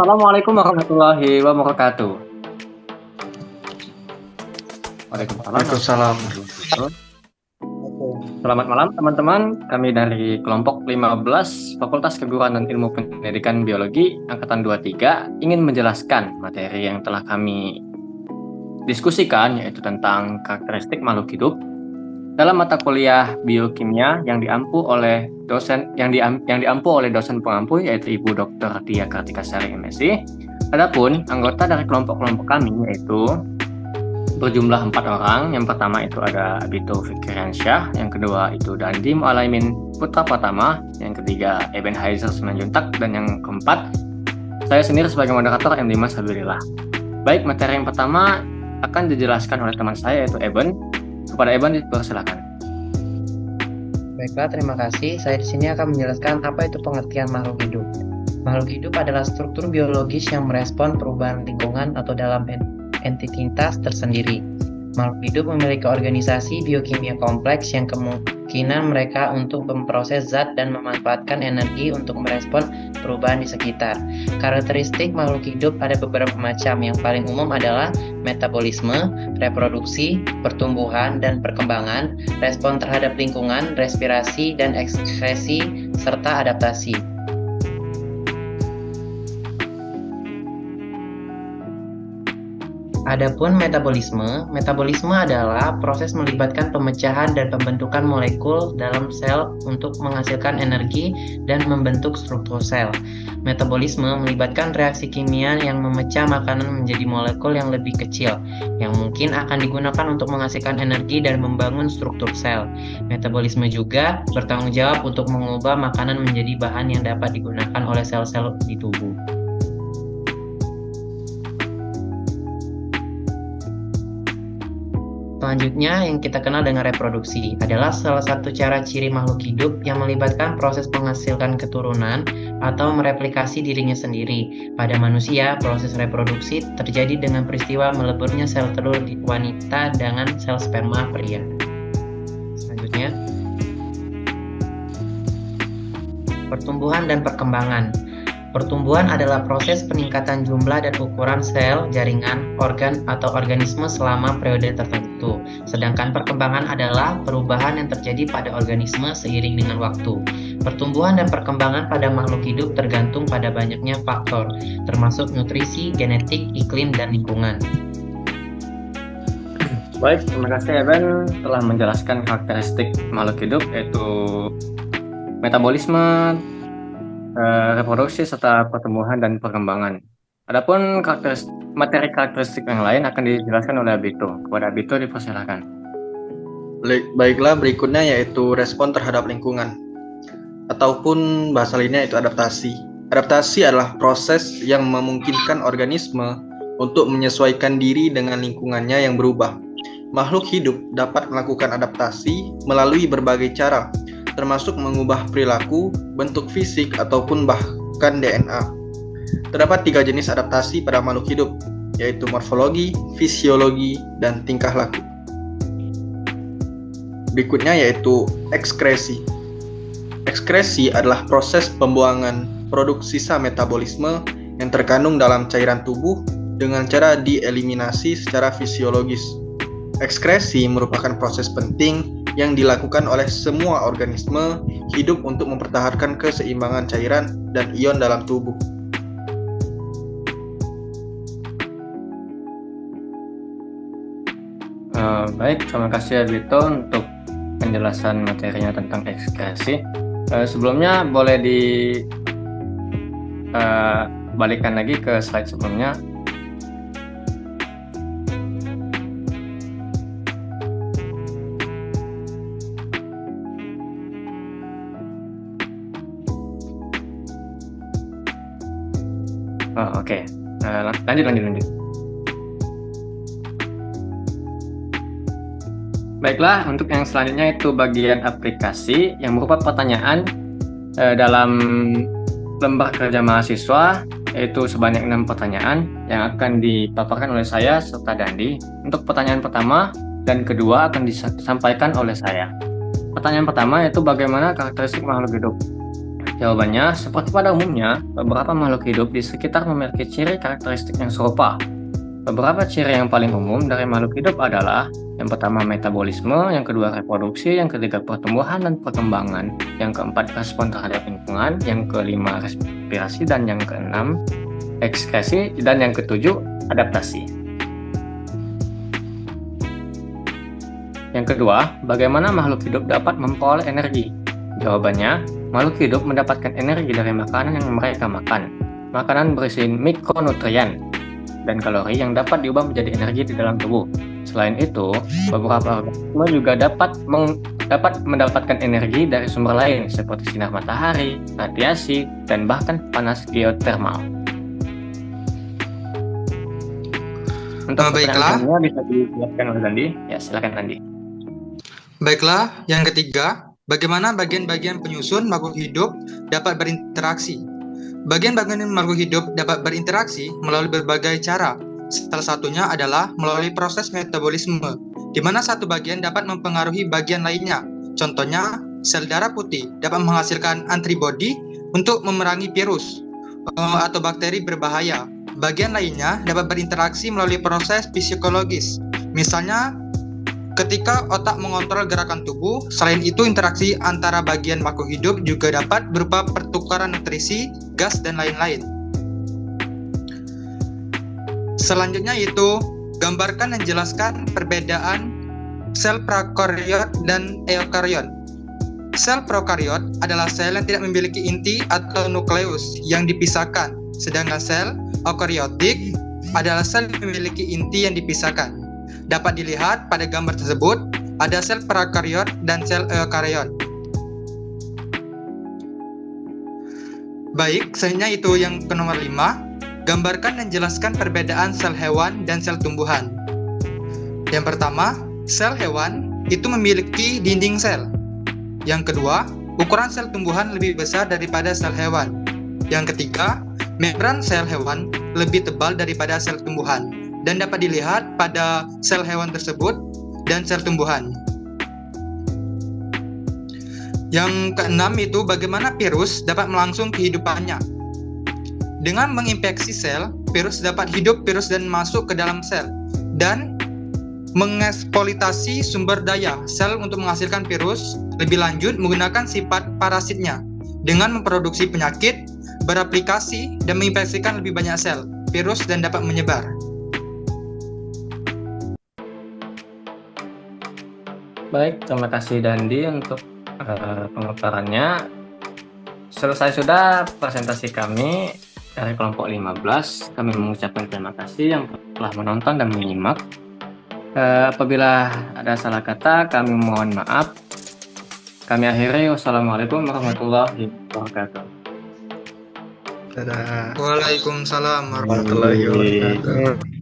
Assalamualaikum warahmatullahi wabarakatuh. Waalaikumsalam Waalaikumsalam. warahmatullahi wabarakatuh. Selamat malam teman-teman. Kami dari kelompok 15 Fakultas Keguruan dan Ilmu Pendidikan Biologi Angkatan 23 ingin menjelaskan materi yang telah kami diskusikan, yaitu tentang karakteristik makhluk hidup dalam mata kuliah biokimia yang diampu oleh dosen pengampu, yaitu Ibu Dr. Dia Kartikasari MSc. Adapun anggota dari kelompok-kelompok kami yaitu berjumlah 4 orang. Yang pertama itu ada Abito Fikriansyah, yang kedua itu Dandi Mualaimin Putra Pratama, yang ketiga Eben Haizer Simanjuntak, dan yang keempat saya sendiri sebagai moderator M. Dimas Habilillah. Baik, materi yang pertama akan dijelaskan oleh teman saya yaitu Eben. Kepada Eben dipersilakan. Baiklah, terima kasih. Saya di sini akan menjelaskan apa itu pengertian makhluk hidup. Makhluk hidup adalah struktur biologis yang merespon perubahan lingkungan atau dalam entitas tersendiri. Makhluk hidup memiliki organisasi biokimia kompleks yang kemungkinan mereka untuk memproses zat dan memanfaatkan energi untuk merespon perubahan di sekitar. Karakteristik makhluk hidup ada beberapa macam. Yang paling umum adalah metabolisme, reproduksi, pertumbuhan dan perkembangan, respon terhadap lingkungan, respirasi dan ekskresi, serta adaptasi. Adapun metabolisme adalah proses melibatkan pemecahan dan pembentukan molekul dalam sel untuk menghasilkan energi dan membentuk struktur sel. Metabolisme melibatkan reaksi kimia yang memecah makanan menjadi molekul yang lebih kecil, yang mungkin akan digunakan untuk menghasilkan energi dan membangun struktur sel. Metabolisme juga bertanggung jawab untuk mengubah makanan menjadi bahan yang dapat digunakan oleh sel-sel di tubuh. Selanjutnya, yang kita kenal dengan reproduksi adalah salah satu cara ciri makhluk hidup yang melibatkan proses menghasilkan keturunan atau mereplikasi dirinya sendiri. Pada manusia, proses reproduksi terjadi dengan peristiwa meleburnya sel telur di wanita dengan sel sperma pria. Selanjutnya, pertumbuhan dan perkembangan. Pertumbuhan adalah proses peningkatan jumlah dan ukuran sel, jaringan, organ, atau organisme selama periode tertentu. Sedangkan perkembangan adalah perubahan yang terjadi pada organisme seiring dengan waktu. Pertumbuhan dan perkembangan pada makhluk hidup tergantung pada banyaknya faktor, termasuk nutrisi, genetik, iklim, dan lingkungan. Baik, terima kasih Eben telah menjelaskan karakteristik makhluk hidup yaitu metabolisme, reproduksi serta pertumbuhan dan perkembangan. Adapun materi karakteristik yang lain akan dijelaskan oleh Abito. Kepada Abito dipersilakan. Baiklah, berikutnya yaitu respon terhadap lingkungan, ataupun bahasa lainnya itu adaptasi. Adaptasi adalah proses yang memungkinkan organisme untuk menyesuaikan diri dengan lingkungannya yang berubah. Makhluk hidup dapat melakukan adaptasi melalui berbagai cara, termasuk mengubah perilaku, bentuk fisik, ataupun bahkan DNA. Terdapat 3 jenis adaptasi pada makhluk hidup, yaitu morfologi, fisiologi, dan tingkah laku. Berikutnya yaitu ekskresi. Ekskresi adalah proses pembuangan produk sisa metabolisme yang terkandung dalam cairan tubuh dengan cara dieliminasi secara fisiologis. Ekskresi merupakan proses penting yang dilakukan oleh semua organisme hidup untuk mempertahankan keseimbangan cairan dan ion dalam tubuh. Baik, terima kasih Abito untuk penjelasan materinya tentang ekskresi. Sebelumnya boleh balikan lagi ke slide sebelumnya. Oke. Lanjut. Baiklah, untuk yang selanjutnya itu bagian aplikasi yang berupa pertanyaan dalam lembar kerja mahasiswa, yaitu sebanyak 6 pertanyaan yang akan dipaparkan oleh saya serta Dandi. Untuk pertanyaan pertama dan kedua akan disampaikan oleh saya. Pertanyaan pertama yaitu bagaimana karakteristik makhluk hidup. Jawabannya, seperti pada umumnya, beberapa makhluk hidup di sekitar memiliki ciri karakteristik yang serupa. Beberapa ciri yang paling umum dari makhluk hidup adalah yang pertama metabolisme, yang kedua reproduksi, yang ketiga pertumbuhan dan perkembangan, yang keempat respon terhadap lingkungan, yang kelima respirasi, dan yang keenam ekskresi, dan yang ketujuh adaptasi. Yang kedua, bagaimana makhluk hidup dapat memperoleh energi? Jawabannya, makhluk hidup mendapatkan energi dari makanan yang mereka makan. Makanan berisi mikronutrien dan kalori yang dapat diubah menjadi energi di dalam tubuh. Selain itu, beberapa organisme juga dapat mendapatkan energi dari sumber lain seperti sinar matahari, radiasi, dan bahkan panas geotermal. Untuk Baiklah. pertanyaannya bisa dijelaskan oleh Dandi. Ya, silakan Dandi. Baiklah, yang ketiga, bagaimana bagian-bagian penyusun makhluk hidup dapat berinteraksi? Bagian-bagian makhluk hidup dapat berinteraksi melalui berbagai cara. Salah satunya adalah melalui proses metabolisme, di mana satu bagian dapat mempengaruhi bagian lainnya. Contohnya, sel darah putih dapat menghasilkan antibodi untuk memerangi virus atau bakteri berbahaya. Bagian lainnya dapat berinteraksi melalui proses psikologis. Misalnya, ketika otak mengontrol gerakan tubuh, selain itu interaksi antara bagian makhluk hidup juga dapat berupa pertukaran nutrisi, gas, dan lain-lain. Selanjutnya itu, gambarkan dan jelaskan perbedaan sel prokariot dan eukariot. Sel prokariot adalah sel yang tidak memiliki inti atau nukleus yang dipisahkan, sedangkan sel eukariotik adalah sel yang memiliki inti yang dipisahkan. Dapat dilihat pada gambar tersebut, ada sel prokariot dan sel eukariot. Baik, selanjutnya itu yang ke nomor 5, gambarkan dan jelaskan perbedaan sel hewan dan sel tumbuhan. Yang pertama, sel hewan itu memiliki dinding sel. Yang kedua, ukuran sel tumbuhan lebih besar daripada sel hewan. Yang ketiga, membran sel hewan lebih tebal daripada sel tumbuhan dan dapat dilihat pada sel hewan tersebut dan sel tumbuhan. Yang keenam itu bagaimana virus dapat melangsung kehidupannya. Dengan menginfeksi sel, virus dapat hidup dan masuk ke dalam sel dan mengeksploitasi sumber daya sel untuk menghasilkan virus. Lebih lanjut menggunakan sifat parasitnya dengan memproduksi penyakit, beraplikasi, dan menginfeksikan lebih banyak sel, virus, dan dapat menyebar. Baik, terima kasih Dandi untuk pemaparannya. Selesai sudah presentasi kami dari kelompok 15. Kami mengucapkan terima kasih yang telah menonton dan menyimak. Apabila ada salah kata, kami mohon maaf. Kami akhiri. Wassalamualaikum warahmatullahi wabarakatuh. Dadah. Waalaikumsalam Warahmatullahi wabarakatuh.